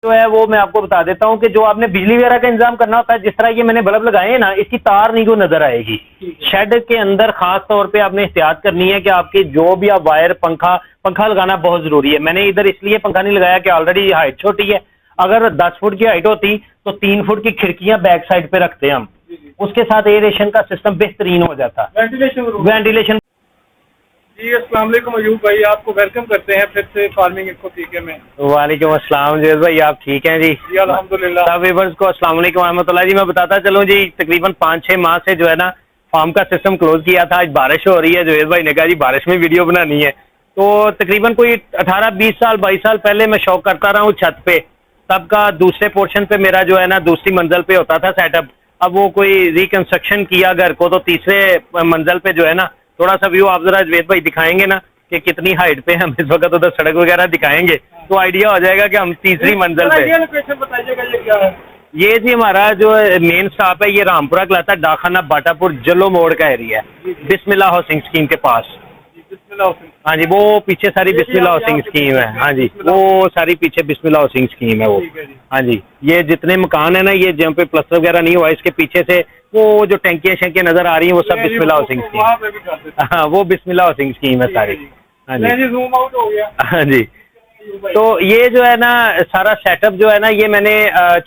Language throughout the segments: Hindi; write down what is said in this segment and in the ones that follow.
जो है वो मैं आपको बता देता हूँ कि जो आपने बिजली वगैरह का इंतजाम करना होता है, जिस तरह ये मैंने बल्ब लगाए हैं ना, इसकी तार नहीं को नजर आएगी। शेड के अंदर खास तौर पे आपने एहतियात करनी है कि आपके जो भी आप वायर पंखा लगाना बहुत जरूरी है। मैंने इधर इसलिए पंखा नहीं लगाया कि ऑलरेडी हाइट छोटी है। अगर 10 फुट की हाइट होती तो 3 फुट की खिड़कियां बैक साइड पे रखते हम, उसके साथ एयरेशन का सिस्टम बेहतरीन हो जाता। वेंटिलेशन। जी अस्सलाम वालेकुम अयूब भाई, आपको वेलकम करते हैं फिर से फार्मिंग इनको ठीक में। वालेकुम अस्सलाम जैद भाई, आप ठीक हैं जी? जी अल्हम्दुलिल्लाह। सब व्यूअर्स को अस्सलाम वालेकुम रहमतुल्लाह जी। मैं बताता चलूं जी, तकरीबन 5-6 माह से जो है ना फार्म का सिस्टम क्लोज किया था। आज बारिश हो रही है, जवेद भाई ने कहा जी बारिश में वीडियो बनानी है। तो तकरीबन कोई 18-20 साल 22 साल पहले मैं शौक करता रहा हूँ छत पे, तब का दूसरे पोर्शन पे मेरा जो है ना दूसरी मंजिल पे होता था सेटअप। अब वो कोई रिकंस्ट्रक्शन किया घर को, तो तीसरे मंजिल पे जो है ना थोड़ा सा व्यू आप जरा जवेद भाई दिखाएंगे ना कि कितनी हाइट पे हम इस वक्त, उधर सड़क वगैरह दिखाएंगे तो आइडिया हो जाएगा कि हम तीसरी मंजिल पे। लोकेशन बताइएगा ये क्या है? ये जी हमारा जो मेन स्टॉप है ये रामपुरा कहलाता है, डाखाना बाटापुर जलो मोड़ का एरिया है, बिस्मिल्लाह हाउसिंग स्कीम के पास। हाँ जी, वो पीछे सारी बिस्मिल्लाह हाउसिंग स्कीम है। हाँ जी, वो सारी पीछे बिस्मिल्लाह हाउसिंग स्कीम है वो। हाँ जी, ये जितने मकान है ना, ये जहाँ पे प्लस्तर वगैरह नहीं हुआ, इसके पीछे से वो जो टंकियां शंकियां नजर आ रही हैं वो सब बिस्मिल्लाह हाउसिंग स्कीम। हाँ, वो बिस्मिल्लाह हाउसिंग स्कीम है सारी। हाँ जी, जूम आउट हो गया। हाँ जी। तो ये जो है ना सारा सेटअप जो है ना, ये मैंने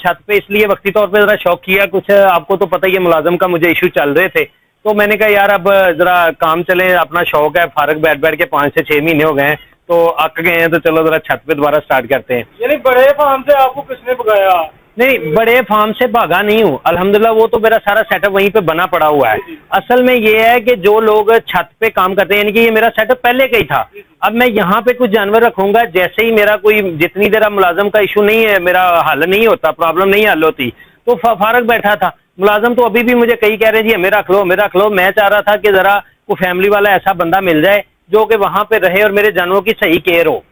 छत पे इसलिए वक्ती तौर पे जरा शौक किया। कुछ आपको तो पता ही है मुलाजम का मुझे इशू चल रहे थे, तो मैंने कहा यार अब जरा काम चले, अपना शौक है, फारग बैठ के 5 से 6 महीने हो गए हैं तो अक गए हैं, तो चलो जरा छत पे दोबारा स्टार्ट करते हैं। यानी बड़े फार्म से आपको किसने भगाया? नहीं, बड़े फार्म से भागा नहीं हूँ अल्हम्दुलिल्लाह, वो तो मेरा सारा सेटअप वहीं पे बना पड़ा हुआ है। असल में ये है कि जो लोग छत पे काम करते हैं, यानी कि ये मेरा सेटअप पहले का ही था। अब मैं यहाँ पे कुछ जानवर रखूंगा, जैसे ही मेरा कोई जितनी देर मुलाजम का इशू नहीं है, मेरा हल नहीं होता, प्रॉब्लम नहीं हल होती, तो फारग बैठा था। मुलाजम तो अभी भी मुझे कई कह रहे हैं जी हमें रख लो हमें रख लो। मैं चाह रहा था कि जरा वो फैमिली वाला ऐसा बंदा मिल जाए जो कि वहां पे रहे और मेरे जानवरों की सही केयर हो।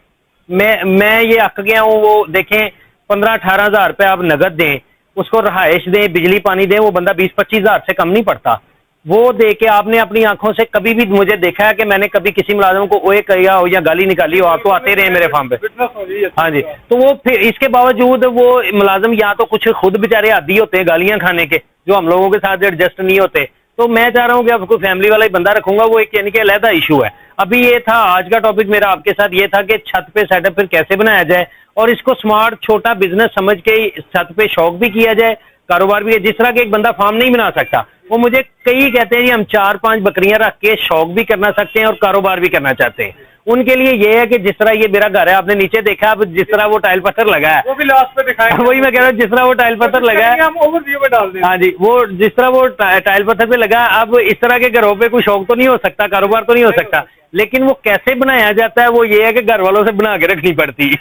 मैं ये अक गया हूँ। वो देखें 15-18 हज़ार रुपये आप नगद दें, उसको रहायश दें, बिजली पानी दें, वो बंदा 20-25 हज़ार से कम नहीं पड़ता। वो दे के आपने अपनी आंखों से कभी भी मुझे देखा है कि मैंने कभी किसी मुलाजम को ओए किया हो या गाली निकाली हो? आप तो आते रहे मेरे फार्म पे। हाँ जी, तो वो फिर इसके बावजूद वो मुलाजम या तो कुछ खुद बेचारे आदी होते हैं गालियां खाने के, जो हम लोगों के साथ एडजस्ट नहीं होते। तो मैं चाह रहा हूँ कि अब कोई फैमिली वाला ही बंदा रखूंगा, वो एक यानी कि अलहदा इशू है। अभी ये था आज का टॉपिक मेरा आपके साथ, ये था कि छत पे सेटअप फिर कैसे बनाया जाए और इसको स्मार्ट छोटा बिजनेस समझ के छत पे शौक भी किया जाए, कारोबार भी है। जिस तरह के एक बंदा फार्म नहीं बना सकता, वो मुझे कई कहते हैं जी हम 4-5 बकरियां रख के शौक भी करना सकते हैं और कारोबार भी करना चाहते हैं। उनके लिए ये है कि जिस तरह ये मेरा घर है, आपने नीचे देखा, अब जिस तरह वो टाइल पत्थर लगा है वो भी लास्ट पे दिखाएंगे। वही मैं कह रहा हूँ, जिस तरह वो टाइल पत्थर लगा है हम ओवरव्यू में डाल दें। हाँ जी, वो जिस तरह वो टाइल पत्थर पे लगा, अब इस तरह के घरों पे कोई शौक तो नहीं हो सकता, कारोबार तो नहीं हो सकता, लेकिन वो कैसे बनाया जाता है वो ये है कि घर वालों से बना के रखनी पड़ती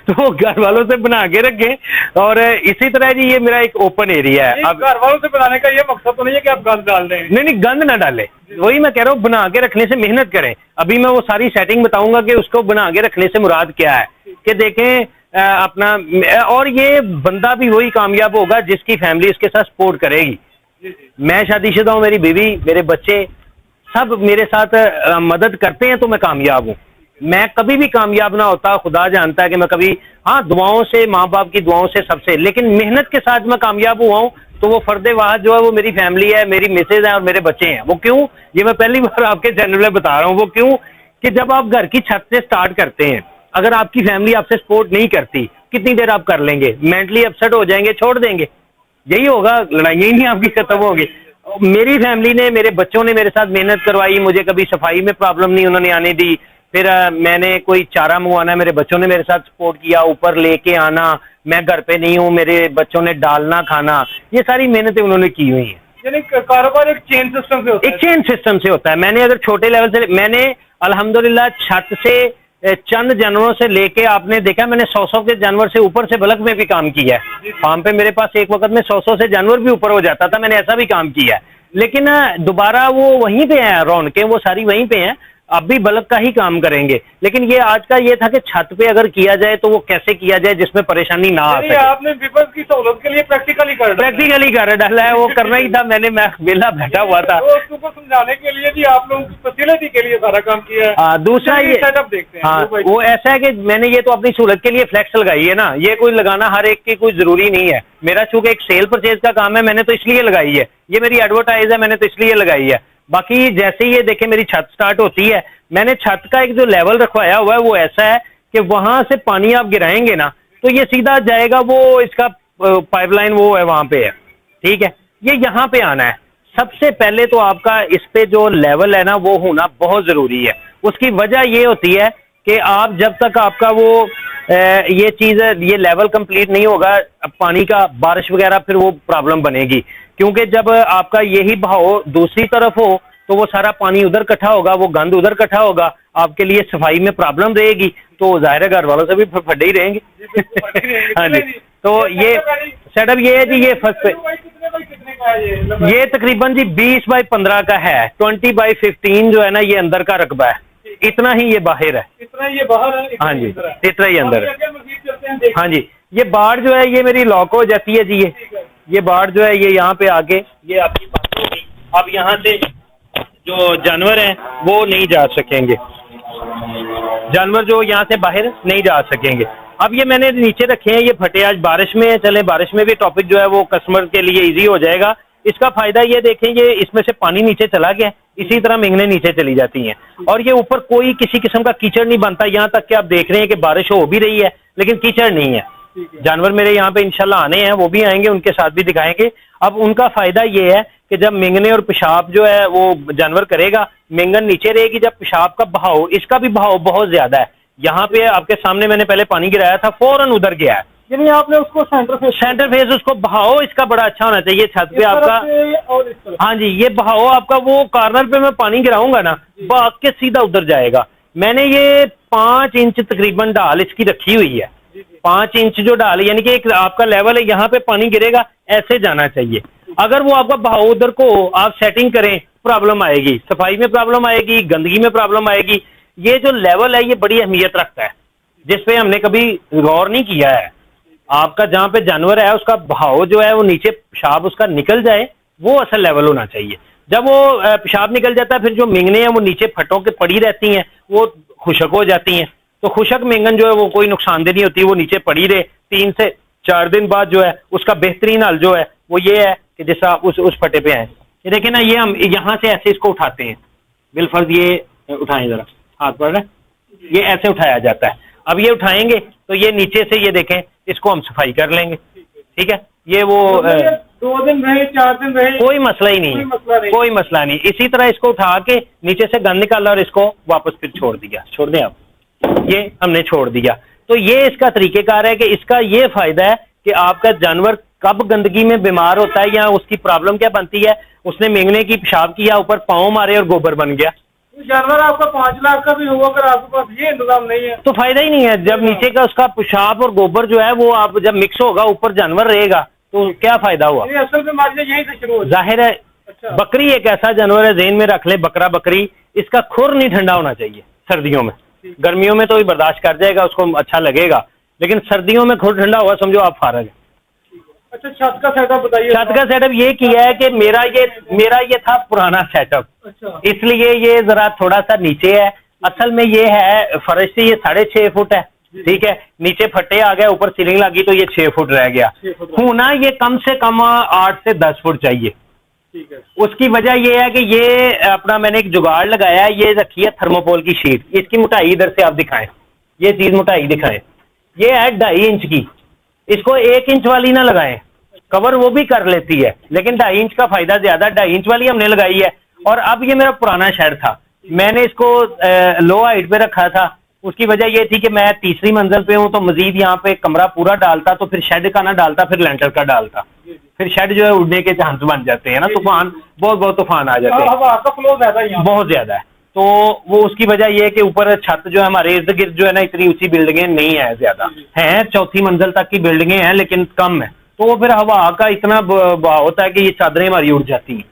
तो घर वालों से बना के रखें। और इसी तरह जी ये मेरा एक ओपन एरिया है। अब घर वालों से बनाने का ये मकसद तो नहीं है कि आप गंद डाल दें। नहीं, गंद ना डाले, वही मैं कह रहा हूँ, बना के रखने से मेहनत करें। अभी मैं वो सारी सेटिंग बताऊंगा कि उसको बना के रखने से मुराद क्या है, कि देखें अपना, और ये बंदा भी वही कामयाब होगा जिसकी फैमिली उसके साथ सपोर्ट करेगी। मैं शादीशुदा हूँ, मेरी बीवी, मेरे बच्चे सब मेरे साथ मदद करते हैं, तो मैं कामयाब हूँ। मैं कभी भी कामयाब ना होता, खुदा जानता है कि मैं कभी, हाँ दुआओं से, माँ बाप की दुआओं से, सबसे, लेकिन मेहनत के साथ मैं कामयाब हुआ हूँ। तो वो फर्दे वाहद जो है वो मेरी फैमिली है, मेरी मिसेज है और मेरे बच्चे हैं। वो क्यों, ये मैं पहली बार आपके चैनल में बता रहा हूँ। वो क्यों कि जब आप घर की छत से स्टार्ट करते हैं, अगर आपकी फैमिली आपसे सपोर्ट नहीं करती, कितनी देर आप कर लेंगे? मेंटली अपसेट हो जाएंगे, छोड़ देंगे, यही होगा, लड़ाइयाँ ही नहीं आपकी खत्म होगी। मेरी फैमिली ने, मेरे बच्चों ने मेरे साथ मेहनत करवाई, मुझे कभी सफाई में प्रॉब्लम नहीं उन्होंने आने दी। फिर मैंने कोई चारा मंगवाना है, मेरे बच्चों ने मेरे साथ सपोर्ट किया, ऊपर लेके आना, मैं घर पे नहीं हूँ, मेरे बच्चों ने डालना खाना, ये सारी मेहनतें उन्होंने की हुई हैं। यानी कारोबार एक चेन सिस्टम से होता है। एक चेन सिस्टम से होता है। मैंने अगर छोटे लेवल से, मैंने अल्हम्दुलिल्लाह छत से चंद जानवरों से लेके, आपने देखा मैंने 100 के जानवर से ऊपर से बल्क में भी काम किया है। फार्म पे मेरे पास एक वक्त में 100 से जानवर भी ऊपर हो जाता था, मैंने ऐसा भी काम किया है। लेकिन दोबारा वो वहीं पे हैं, रौनकें वो सारी वहीं पे हैं। अब भी बल्ब का ही काम करेंगे, लेकिन ये आज का ये था कि छत पे अगर किया जाए तो वो कैसे किया जाए जिसमें परेशानी ना आ सके। आपने व्यूअर्स की सहूलत के लिए प्रैक्टिकली कर डाला है, वो करना ही था, मैं वेला बैठा हुआ था तो उसको समझाने के लिए भी आप लोग फैसिलिटी के लिए सारा काम किया है। दूसरा ये सेटअप देखते हैं। हाँ, वो ऐसा है कि मैंने ये तो अपनी सहूलत के लिए फ्लैक्स लगाई है ना, ये कोई लगाना हर एक की कोई जरूरी नहीं है। मेरा चूंकि एक सेल परचेज का काम है, मैंने तो इसलिए लगाई है, ये मेरी एडवर्टाइज है, मैंने तो इसलिए लगाई है। बाकी जैसे ही ये देखें मेरी छत स्टार्ट होती है, मैंने छत का एक जो लेवल रखवाया हुआ है वो ऐसा है कि वहां से पानी आप गिराएंगे ना तो ये सीधा जाएगा, वो इसका पाइपलाइन वो है वहां पे है, ठीक है। ये यहाँ पे आना है। सबसे पहले तो आपका इस पे जो लेवल है ना वो होना बहुत जरूरी है। उसकी वजह ये होती है कि आप जब तक आपका वो ये चीज ये लेवल कंप्लीट नहीं होगा पानी का, बारिश वगैरह, फिर वो प्रॉब्लम बनेगी। क्योंकि जब आपका यही बहाव दूसरी तरफ हो तो वो सारा पानी उधर इकट्ठा होगा, वो गंद उधर इकट्ठा होगा, आपके लिए सफाई में प्रॉब्लम रहेगी, तो जाहिर है घर वालों से भी फटे ही रहेंगे। हाँ जी, तो ये सेटअप ये है जी, ये फर्स्ट पे ये तकरीबन जी 20 बाई 15 का है, 20 बाई 15 जो है ना ये अंदर का रकबा है, इतना ही ये बाहर है, इतना ये बाहर है, हाँ जी, इतना ही अंदर है। हाँ जी, ये बाढ़ जो है ये मेरी लॉक हो जाती है जी, ये बाढ़ जो है ये यहाँ पे आके ये आपकी बात हो गई। अब यहाँ से जो जानवर हैं वो नहीं जा सकेंगे, जानवर जो यहाँ से बाहर नहीं जा सकेंगे। अब ये मैंने नीचे रखे हैं, ये फटे आज बारिश में, चले बारिश में भी टॉपिक जो है वो कस्टमर के लिए इजी हो जाएगा। इसका फायदा ये देखें, ये इसमें से पानी नीचे चला गया, इसी तरह मिंगने नीचे चली जाती हैं और ये ऊपर कोई किसी किस्म का कीचड़ नहीं बनता। यहाँ तक कि आप देख रहे हैं कि बारिश हो भी रही है लेकिन कीचड़ नहीं है। जानवर मेरे यहाँ पे इंशाल्लाह आने हैं, वो भी आएंगे, उनके साथ भी दिखाएंगे। अब उनका फायदा ये है कि जब मिंगने और पेशाब जो है वो जानवर करेगा, मिंगन नीचे रहेगी, जब पेशाब का बहाव, इसका भी बहाव बहुत ज्यादा है। यहाँ पे आपके सामने मैंने पहले पानी गिराया था, फौरन उधर गया है, यानी आपने उसको सेंटर फेस उसको बहाव इसका बड़ा अच्छा होना चाहिए छत पे आपका। और इस तरफ हाँ जी, ये बहाव आपका वो कॉर्नर पे मैं पानी गिराऊंगा ना, भाग के सीधा उधर जाएगा। मैंने ये 5 इंच तकरीबन डाल इसकी रखी हुई है, 5 इंच जो डाल, यानी कि एक आपका लेवल है, यहाँ पे पानी गिरेगा, ऐसे जाना चाहिए। अगर वो आपका बहाव उधर को आप सेटिंग करें, प्रॉब्लम आएगी, सफाई में प्रॉब्लम आएगी, गंदगी में प्रॉब्लम आएगी। ये जो लेवल है ये बड़ी अहमियत रखता है, जिसपे हमने कभी गौर नहीं किया है। आपका जहाँ पे जानवर है उसका बहाव जो है वो नीचे पेशाब उसका निकल जाए, वो असल लेवल होना चाहिए। जब वो पेशाब निकल जाता है, फिर जो मिंगने हैं वो नीचे फटों के पड़ी रहती हैं, वो खुशक हो जाती हैं। तो खुशक मिंगन जो है वो कोई नुकसानदेह नहीं होती, वो नीचे पड़ी रहे। 3 से 4 दिन बाद जो है उसका बेहतरीन हल जो है वो ये है कि जैसा उस फटे पे आए, ये देखें ना, ये हम यहाँ से ऐसे इसको उठाते हैं, बिलफर्ज ये उठाएं जरा, हाथ पर ना, ये ऐसे उठाया जाता है। अब ये उठाएंगे तो ये नीचे से ये देखें, इसको हम सफाई कर लेंगे, ठीक है। ये वो 2 दिन रहे, 4 दिन रहे, कोई मसला ही नहीं है, कोई मसला नहीं। इसी तरह इसको उठा के नीचे से गंद निकाला और इसको वापस फिर छोड़ दिया, छोड़ दें आप, ये हमने छोड़ दिया। तो ये इसका तरीकेकार है कि इसका ये फायदा है कि आपका जानवर कब गंदगी में बीमार होता है या उसकी प्रॉब्लम क्या बनती है, उसने मिंगने की पेशाब किया, ऊपर पाँव मारे और गोबर बन गया। जानवर आपका 5 लाख का भी होगा, अगर आपके पास ये इंतजाम नहीं है तो फायदा ही नहीं है। जब नीचे का उसका पेशाब और गोबर जो है वो आप जब मिक्स होगा, ऊपर जानवर रहेगा, तो क्या फायदा हुआ। असल में मामले यहीं से शुरू हो जाहिर है। अच्छा। बकरी एक ऐसा जानवर है, ज़हन में रख ले, बकरा बकरी, इसका खुर नहीं ठंडा होना चाहिए सर्दियों में। गर्मियों में तो ही बर्दाश्त कर जाएगा, उसको अच्छा लगेगा, लेकिन सर्दियों में खुर ठंडा हुआ समझो आप फारग है। अच्छा, छत का सेटअप बताइए। छत का सेटअप ये किया है कि मेरा ये था पुराना सेटअप। अच्छा। इसलिए ये जरा थोड़ा सा नीचे है। असल में ये है फर्श से ये 6.5 फुट है, ठीक है, नीचे फटे आ गए, ऊपर सीलिंग लगी तो ये 6 फुट रह गया। होना ये कम से कम 8 से 10 फुट चाहिए। ठीक है। उसकी वजह ये है कि ये अपना मैंने एक जुगाड़ लगाया है, ये रखी है थर्मोकोल की शीट। इसकी मोटाई इधर से आप दिखाएं, ये चीज मोटाई दिखाएं, ये है 2.5 इंच की। इसको 1 इंच वाली ना लगाएं, कवर वो भी कर लेती है, लेकिन 2.5 इंच का फायदा ज्यादा। 2.5 इंच वाली हमने लगाई है। और अब ये मेरा पुराना शेड था, मैंने इसको लो हाइट पे रखा था। उसकी वजह ये थी कि मैं तीसरी मंजिल पे हूँ, तो मजीद यहाँ पे कमरा पूरा डालता तो फिर शेड का ना डालता, फिर लेंटर का डालता, फिर शेड जो है उड़ने के चांस बन जाते हैं ना, तूफान बहुत तूफान आ जाते हैं, बहुत ज्यादा है। तो वो उसकी वजह ये है कि ऊपर छत जो है हमारे इर्द गिर्द जो है ना, इतनी ऊंची बिल्डिंगें नहीं है, ज्यादा हैं, 4थी मंजिल तक की बिल्डिंगें हैं लेकिन कम है, तो वो फिर हवा का इतना बहाव होता है कि ये चादरें हमारी उड़ जाती हैं।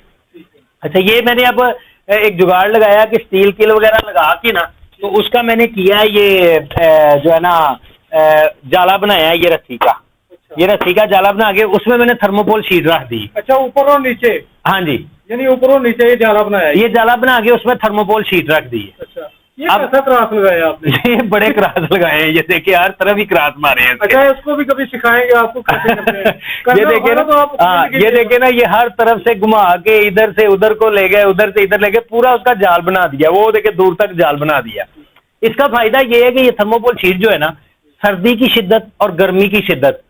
अच्छा, ये मैंने अब एक जुगाड़ लगाया कि स्टील किल वगैरह लगा के ना, तो उसका मैंने किया ये जो है ना जाला बनाया है ये रस्सी का। ये रस्सी का जाला बना के उसमें मैंने थर्मोकोल शीट रख दी। अच्छा, ऊपर और नीचे? हाँ जी, यानी ऊपर और नीचे ये जाला बनाया? ये जाला बना के उसमें थर्मोकोल शीट रख दी। अच्छा, ये कैसा क्रास लगाया आपने? ये बड़े क्रास लगाए हैं, ये देखिए हर तरफ ही क्रास मारे हैं। अच्छा, इसको भी कभी सिखाएंगे आपको कैसे करते हैं। ये देखिए ना, तो ये देखिए ना, ये हर तरफ से घुमा के इधर से उधर को ले गए, उधर से इधर ले गए, पूरा उसका जाल बना दिया। वो देखिए दूर तक जाल बना दिया। इसका फायदा ये है कि ये थर्मोकोल शीट जो है ना, सर्दी की शिद्दत और गर्मी की शिद्दत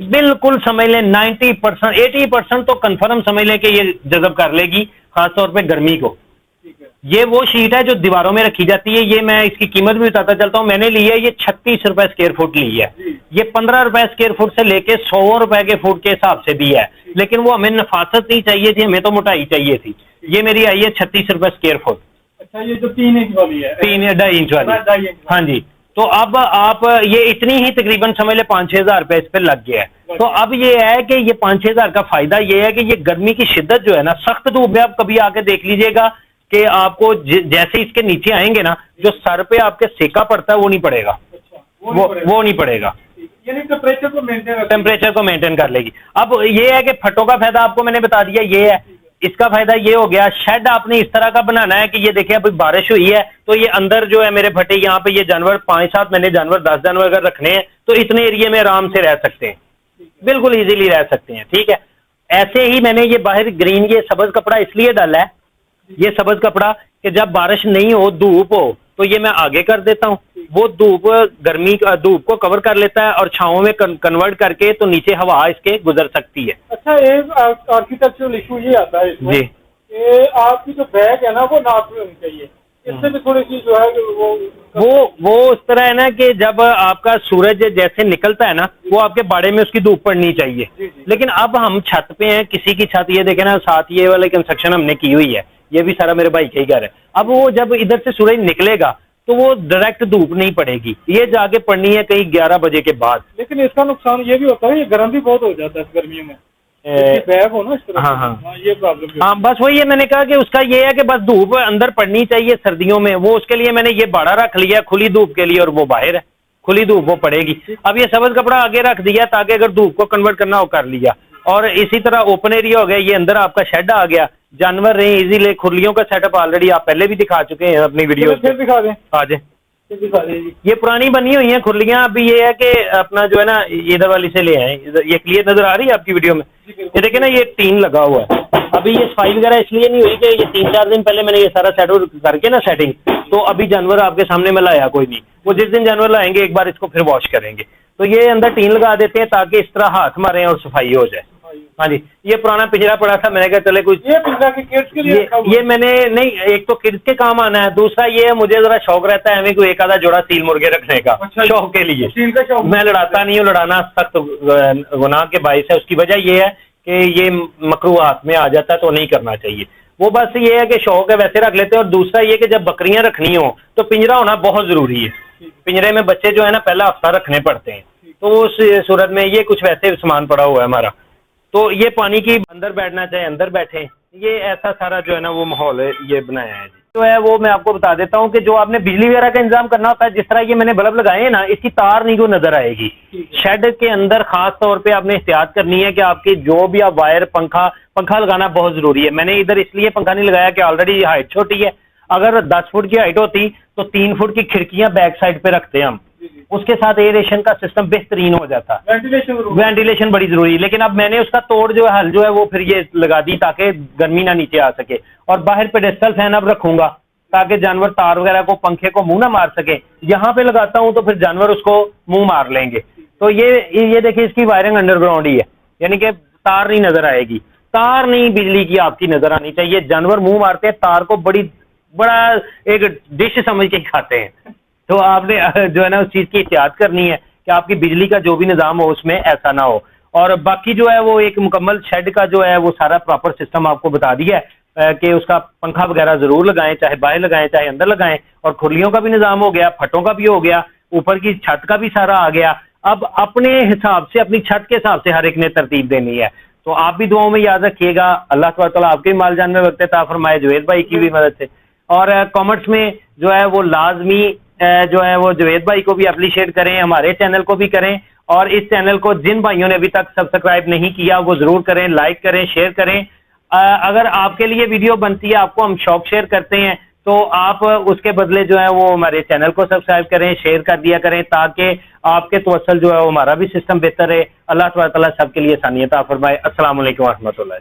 बिल्कुल समझ लें 90% 80% तो कंफर्म समझ लें कि ये जज़ब कर लेगी, खासतौर पे गर्मी को। ये वो शीट है जो दीवारों में रखी जाती है। ये मैं इसकी कीमत भी बताता चलता हूँ। मैंने ली है ये 36 रुपए स्क्वायर फुट ली है। ये 15 रुपए स्क्वायर फुट से लेके 100 रुपए के फुट के हिसाब से भी है, लेकिन वो हमें नफासत नहीं चाहिए थी, हमें तो मोटाई चाहिए थी। ये मेरी आई है 36 रुपए स्क्वायर फुट। अच्छा, ये जो 3 इंच वाली है? 2.5 इंच वाली। हाँ जी। तो अब आप ये इतनी ही तकरीबन समझ ले 5-6 हज़ार रुपए इस पे लग गया है। तो अब ये है कि ये 5-6 हज़ार का फायदा ये है कि ये गर्मी की शिद्दत जो है ना, सख्त धूप में आप कभी आके देख लीजिएगा कि आपको जैसे इसके नीचे आएंगे ना, जो सर पे आपके सेका पड़ता है वो नहीं पड़ेगा। अच्छा, वो नहीं पड़ेगा। यानी टेम्परेचर को मेंटेन कर लेगी। अब ये है कि फटों का फायदा आपको मैंने बता दिया, ये है। इसका फायदा ये हो गया, शेड आपने इस तरह का बनाना है कि ये देखिए अभी बारिश हुई है तो ये अंदर जो है मेरे फटे, यहाँ पे ये जानवर 5-7 मैंने जानवर 10 जानवर अगर रखने हैं तो इतने एरिया में आराम से रह सकते हैं, बिल्कुल इजीली रह सकते हैं। ठीक है। ऐसे ही मैंने ये बाहर ग्रीन ये सब्ज कपड़ा इसलिए डाला है, ये सब्ज कपड़ा कि जब बारिश नहीं हो, धूप हो, तो ये मैं आगे कर देता हूँ। वो धूप गर्मी धूप को कवर कर लेता है और छांव में कन्वर्ट करके तो नीचे हवा इसके गुजर सकती है। अच्छा, एक आर्किटेक्चरल इशू ये आता है इसमें जी कि आपकी जो बैग है ना वो नाप में होनी चाहिए। इससे भी थोड़ी सी जो है वो उस तरह है ना कि जब आपका सूरज जैसे निकलता है ना, वो आपके बाड़े में उसकी धूप पड़नी चाहिए। लेकिन अब हम छत पे हैं, किसी की छत ये देखे ना, साथ ये वाले कंस्ट्रक्शन हमने की हुई है, ये भी सारा मेरे भाई का ही घर है। अब वो जब इधर से सूरज निकलेगा तो वो डायरेक्ट धूप नहीं पड़ेगी, ये जाके पड़नी है कहीं 11 बजे के बाद। लेकिन इसका नुकसान ये भी होता है, ये गर्म भी बहुत हो जाता है गर्मियों में, बैग हो ना इस तरह। हाँ, ये प्रॉब्लम। हाँ, बस वही है, मैंने कहा कि उसका ये है कि बस धूप अंदर पड़नी चाहिए सर्दियों में, वो उसके लिए मैंने ये बाड़ा रख लिया खुली धूप के लिए, और वो बाहर है, खुली धूप वो पड़ेगी। अब ये सब्ज कपड़ा आगे रख दिया ताकि अगर धूप को कन्वर्ट करना हो कर लिया। और इसी तरह ओपन एरिया हो गया, ये अंदर आपका शेड आ गया, जानवर रहे इजीली। खुरलियों का सेटअप ऑलरेडी आप पहले भी दिखा चुके हैं अपनी वीडियो। फिर दिखा दें, आज ये पुरानी बनी हुई है खुरलियां। अभी ये है कि अपना जो है ना इधर वाली से ले आए, ये क्लियर नजर आ रही है आपकी वीडियो में। ये देखे ना, ये टीन लगा हुआ है। अभी ये सफाई वगैरह इसलिए नहीं हुई कि ये 3-4 दिन पहले मैंने ये सारा सेट करके ना सेटिंग, तो अभी जानवर आपके सामने में लाया कोई नहीं। वो जिस दिन जानवर लाएंगे एक बार इसको फिर वॉश करेंगे। तो ये अंदर टीन लगा देते हैं ताकि इस तरह हाथ मारे और सफाई हो जाए। हाँ जी, ये पुराना पिंजरा पड़ा था, मैंने कहा चले कुछ ये पिंजरा के किड्स के लिए ये मैंने नहीं, एक तो किड्स के काम आना है, दूसरा ये है मुझे जरा शौक रहता है हमें कोई एक आधा जोड़ा सील मुर्गे रखने का। अच्छा, शौक के लिए। मैं लड़ाता नहीं हूँ, लड़ाना सख्त गुनाह के बाइस है। उसकी वजह ये है कि ये मकरू हाथ में आ जाता है तो नहीं करना चाहिए। वो बस ये है कि शौक है, वैसे रख लेते हैं। और दूसरा ये कि जब बकरियां रखनी हो तो पिंजरा होना बहुत जरूरी है। पिंजरे में बच्चे जो है ना पहला हफ्ता रखने पड़ते हैं, तो उस सूरत में ये कुछ वैसे सामान पड़ा हुआ है हमारा, तो ये पानी की अंदर बैठना चाहे अंदर बैठे, ये ऐसा सारा जो है ना वो माहौल है ये बनाया है। जो है वो मैं आपको बता देता हूँ कि जो आपने बिजली वगैरह का इंतजाम करना होता है, जिस तरह ये मैंने बल्ब लगाए हैं ना, इसकी तार नहीं को नजर आएगी। शेड के अंदर खास तौर पे आपने एहतियात करनी है कि आपकी जो भी आप वायर पंखा लगाना बहुत जरूरी है। मैंने इधर इसलिए पंखा नहीं लगाया कि ऑलरेडी हाइट छोटी है। अगर 10 फुट की हाइट होती तो 3 फुट की खिड़कियां बैक साइड पे रखते हम, उसके साथ एयरेशन का सिस्टम बेहतरीन हो जाता। वेंटिलेशन बड़ी जरूरी है। लेकिन अब मैंने उसका तोड़ जो है हल जो है वो फिर ये लगा दी ताकि गर्मी ना नीचे आ सके। और बाहर पेडेस्टल फैन अब रखूंगा ताकि जानवर तार वगैरह को पंखे को मुंह ना मार सके। यहाँ पे लगाता हूँ तो फिर जानवर उसको मुंह मार लेंगे। तो ये देखिए इसकी वायरिंग अंडरग्राउंड ही है, यानी कि तार नहीं नजर आएगी। तार नहीं बिजली की आपकी नजर आनी चाहिए। जानवर मुंह मारते हैं तार को बड़ा एक डिश समझ के खाते हैं। तो आपने जो है ना उस चीज की एहतियात करनी है कि आपकी बिजली का जो भी निजाम हो उसमें ऐसा ना हो। और बाकी जो है वो एक मुकम्मल शेड का जो है वो सारा प्रॉपर सिस्टम आपको बता दिया है कि उसका पंखा वगैरह जरूर लगाएं, चाहे बाहर लगाएं चाहे अंदर लगाएं। और खुरलियों का भी निजाम हो गया, फटों का भी हो गया, ऊपर की छत का भी सारा आ गया। अब अपने हिसाब से अपनी छत के हिसाब से हर एक ने तरतीब देनी है। तो आप भी दुआओं में याद रखिएगा। अल्लाह तबारक व तआला आपके माल जान में वक्त अता फरमाए, जुवेद भाई की भी मदद से। और कमेंट्स में जो है वो लाजमी जो है वो जुवेद भाई को भी अप्रिशिएट करें, हमारे चैनल को भी करें, और इस चैनल को जिन भाइयों ने अभी तक सब्सक्राइब नहीं किया वो जरूर करें, लाइक करें, शेयर करें। अगर आपके लिए वीडियो बनती है, आपको हम शौक शेयर करते हैं, तो आप उसके बदले जो है वो हमारे चैनल को सब्सक्राइब करें, शेयर कर दिया करें, ताकि आपके तवसल जो है वो हमारा भी सिस्टम बेहतर है। अल्लाह तबारक व तआला सबके लिए आसानियत अता फरमाए। अस्सलाम वालेकुम व रहमतुल्लाह।